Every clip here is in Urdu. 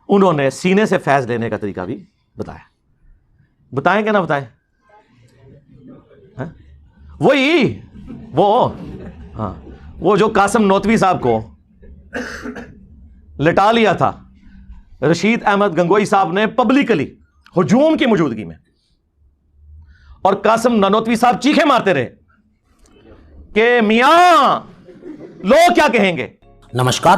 انہوں نے سینے سے فیض لینے کا طریقہ بھی بتایا. بتائیں کہ نہ بتائیں؟ وہی وہ جو قاسم نوتوی صاحب کو لٹا لیا تھا رشید احمد گنگوئی صاحب نے پبلکلی ہجوم کی موجودگی میں، اور قاسم نانوتوی صاحب چیخے مارتے رہے کہ میاں لوگ کیا کہیں گے. نمشکار.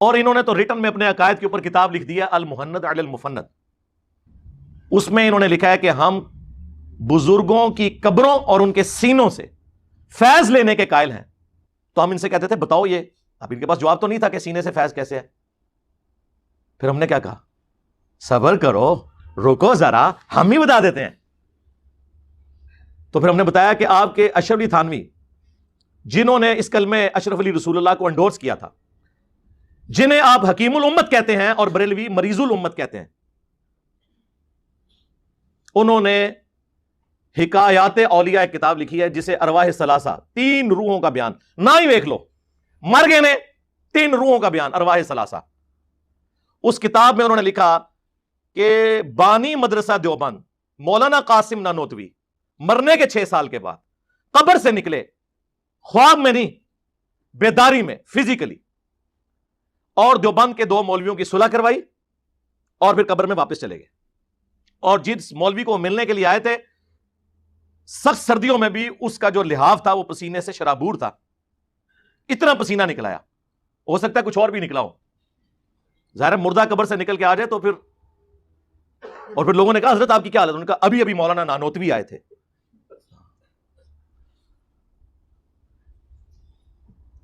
اور انہوں نے تو ریٹن میں اپنے عقائد کے اوپر کتاب لکھ دیا المہند علی المفند. اس میں انہوں نے لکھا ہے کہ ہم بزرگوں کی قبروں اور ان کے سینوں سے فیض لینے کے قائل ہیں. تو ہم ان سے کہتے تھے بتاؤ یہ، اب ان کے پاس جواب تو نہیں تھا کہ سینے سے فیض کیسے ہے. پھر ہم نے کیا کہا، صبر کرو، رکو ذرا، ہم ہی بتا دیتے ہیں. تو پھر ہم نے بتایا کہ آپ کے اشرف علی تھانوی، جنہوں نے اس کلمے اشرف علی رسول اللہ کو انڈورس کیا تھا، جنہیں آپ حکیم الامت کہتے ہیں اور بریلوی مریض الامت کہتے ہیں، انہوں نے حکایات اولیاء ایک کتاب لکھی ہے جسے ارواح ثلاثہ، 3 روحوں کا بیان، نہ ہی دیکھ لو مر گئے نے، 3 روحوں کا بیان ارواح ثلاثہ. اس کتاب میں انہوں نے لکھا کہ بانی مدرسہ دیوبند مولانا قاسم نانوتوی مرنے کے 6 سال کے بعد قبر سے نکلے، خواب میں نہیں، بیداری میں، فزیکلی، اور دیوبند کے 2 مولویوں کی صلح کروائی اور پھر قبر میں واپس چلے گئے. اور جس مولوی کو ملنے کے لیے آئے تھے، سخت سردیوں میں بھی اس کا جو لحاف تھا وہ پسینے سے شرابور تھا، اتنا پسینہ نکلایا، ہو سکتا ہے کچھ اور بھی نکلا ہو. ظاہر مردہ قبر سے نکل کے آ جائے تو پھر، اور پھر لوگوں نے کہا حضرت آپ کی کیا حالت؟ انہوں نے کہا ابھی مولانا نانوتوی آئے تھے.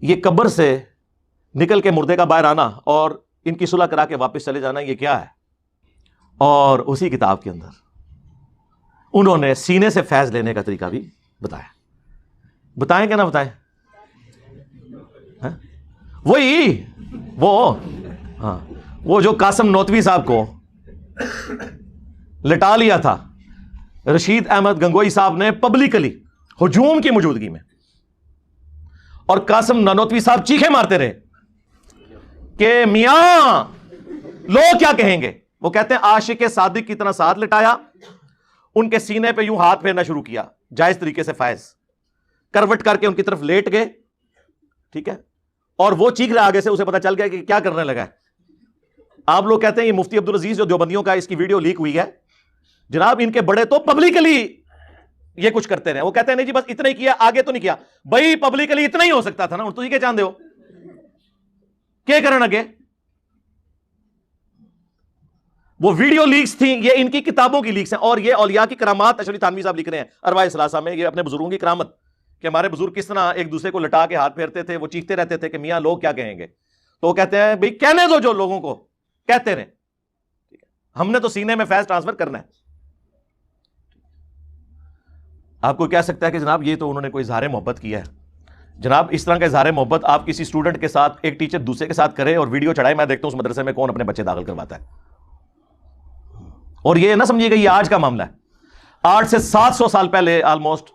یہ قبر سے نکل کے مردے کا باہر آنا اور ان کی صلح کرا کے واپس چلے جانا، یہ کیا ہے؟ اور اسی کتاب کے اندر انہوں نے سینے سے فیض لینے کا طریقہ بھی بتایا. بتائیں کہ نہ بتائیں؟ وہی وہ جو قاسم نوتوی صاحب کو لٹا لیا تھا رشید احمد گنگوئی صاحب نے پبلکلی ہجوم کی موجودگی میں، اور قاسم نانوتوی صاحب چیخے مارتے رہے کہ میاں لوگ کیا کہیں گے. وہ کہتے ہیں عاشق صادق کی طرح ساتھ لٹایا، ان کے سینے پہ یوں ہاتھ پھیرنا شروع کیا جائز طریقے سے، فائز کروٹ کر کے ان کی طرف لیٹ گئے، ٹھیک ہے، اور وہ چیخ رہا آگے سے، اسے پتا چل گیا کہ کیا کرنے لگا ہے. آپ لوگ کہتے ہیں یہ مفتی عبدالعزیز جو دیوبندیوں کا، اس کی ویڈیو لیک ہوئی ہے، جناب ان کے بڑے تو پبلکلی یہ کچھ کرتے رہے. وہ کہتے ہیں نہیں جی بس اتنا ہی کیا، آگے تو نہیں کیا. بھائی پبلکلی اتنا ہی ہو سکتا تھا نا، اور تھی کیا چاہتے ہو کیا کرن اگے؟ وہ ویڈیو لیکس تھیں، یہ ان کی کتابوں کی لیکس ہیں. اور یہ اولیاء کی کرامات اشرف علی تھانوی صاحب لکھ رہے ہیں ارواح ثلاثہ میں، یہ اپنے بزرگوں کی کرامت کہ ہمارے بزرگ کس طرح ایک دوسرے کو لٹا کے ہاتھ پھیرتے تھے، وہ چیختے رہتے تھے کہ میاں لوگ کیا کہیں گے. تو وہ کہتے ہیں بھئی کہنے دو جو لوگوں کو کہتے رہیں، ہم نے تو سینے میں فیض ٹرانسفر کرنا ہے. آپ کو کہہ سکتا ہے کہ جناب یہ تو انہوں نے کوئی اظہار محبت کیا ہے. جناب اس طرح کا اظہار محبت آپ کسی اسٹوڈنٹ کے ساتھ، ایک ٹیچر دوسرے کے ساتھ کرے اور ویڈیو چڑھائے، میں دیکھتا ہوں اس مدرسے میں کون اپنے بچے داخل کرواتا ہے. اور یہ نہ سمجھیے گا یہ آج کا معاملہ ہے، 800 سے 700 سال پہلے آلموسٹ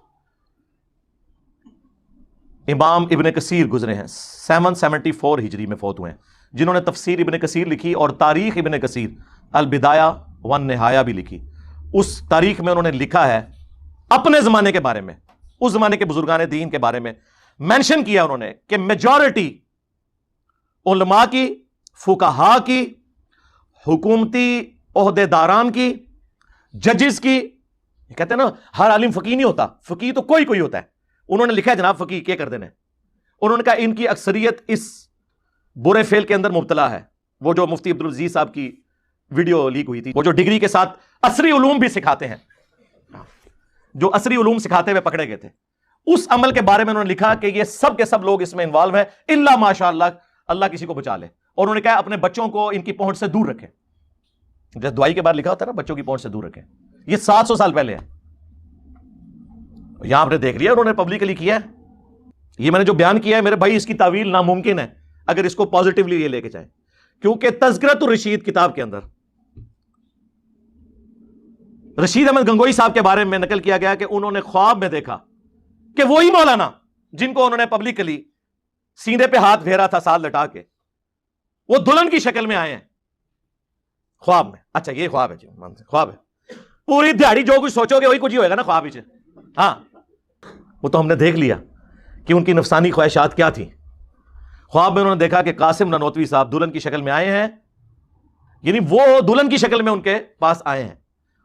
امام ابن کثیر گزرے ہیں، 774 ہجری میں فوت ہوئے ہیں، جنہوں نے تفسیر ابن کثیر لکھی اور تاریخ ابن کثیر البدایہ والنہایہ بھی لکھی. اس تاریخ میں انہوں نے لکھا ہے اپنے زمانے کے بارے میں، اس زمانے کے بزرگان دین کے بارے میں مینشن کیا انہوں نے کہ میجورٹی علماء کی، فقہاء کی، حکومتی عہدیداران کی, ججز کی. کہتے ہیں نا ہر عالم فقی نہیں ہوتا, فقی تو کوئی کوئی ہوتا ہے. انہوں نے لکھا ہے جناب فقی کیا کر دینے, انہوں نے کہا ان کی اکثریت اس برے فعل کے اندر مبتلا ہے. وہ جو مفتی عبدالعزیز صاحب کی ویڈیو لیک ہوئی تھی, وہ جو ڈگری کے ساتھ عصری علوم بھی سکھاتے ہیں, جو عصری علوم سکھاتے ہوئے پکڑے گئے تھے, اس عمل کے بارے میں انہوں نے لکھا کہ یہ سب کے سب لوگ اس میں انوالو ہیں الا ماشاء اللہ, اللہ کسی کو بچا لے. اور انہوں نے کہا اپنے بچوں کو ان کی پہنچ سے دور رکھیں, جیسے دعائی کے بعد لکھا ہوتا ہے نا بچوں کی پہنچ سے دور رکھیں. یہ 700 سال پہلے ہے. یہاں آپ نے دیکھ لیا انہوں نے پبلکلی کیا ہے. یہ میں نے جو بیان کیا ہے میرے بھائی, اس کی تعویل ناممکن ہے اگر اس کو پازیٹیولی یہ لے کے جائیں, کیونکہ تذکرۃ الرشید کتاب کے اندر رشید احمد گنگوئی صاحب کے بارے میں نقل کیا گیا کہ انہوں نے خواب میں دیکھا کہ وہی مولانا جن کو انہوں نے پبلکلی سینے پہ ہاتھ پھیرا تھا ساتھ لٹا کے, وہ دلہن کی شکل میں آئے ہیں خواب میں. اچھا یہ خواب ہے جی, خواب ہے, پوری دیہڑی جو کچھ سوچو گے وہی کچھ ہی ہوئے گا نا خواب ہی. ہاں وہ تو ہم نے دیکھ لیا کہ ان کی نفسانی خواہشات کیا تھیں. خواب میں انہوں نے دیکھا کہ قاسم نانوتوی صاحب دلہن کی شکل میں آئے ہیں, یعنی وہ دلہن کی شکل میں ان کے پاس آئے ہیں,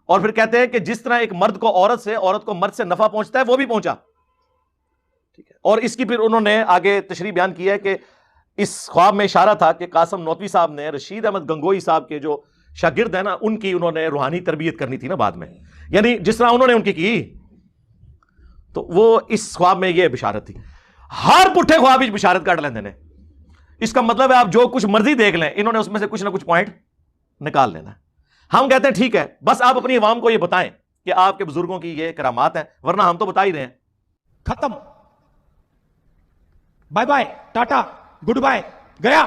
اور پھر کہتے ہیں کہ جس طرح ایک مرد کو عورت سے, عورت کو مرد سے نفع پہنچتا ہے وہ بھی پہنچا. ٹھیک ہے, اور اس کی پھر انہوں نے آگے تشریح بیان کی ہے کہ اس خواب میں اشارہ تھا کہ قاسم نانوتوی صاحب نے رشید احمد گنگوئی صاحب کے جو شاگرد ہیں نا, ان کی انہوں نے روحانی تربیت کرنی تھی نا بعد میں, یعنی جس طرح انہوں نے ان کی, تو وہ اس خواب میں یہ بشارت تھی. ہر پٹھے خواب ہی بشارت کاٹ لیندے نے. اس کا مطلب ہے آپ جو کچھ مرضی دیکھ لیں, انہوں نے اس میں سے کچھ نہ کچھ پوائنٹ نکال لینا. ہم کہتے ہیں ٹھیک ہے, بس آپ اپنی عوام کو یہ بتائیں کہ آپ کے بزرگوں کی یہ کرامات ہیں, ورنہ ہم تو بتا ہی رہے ہیں. ختم, bye bye, tata, goodbye, گیا.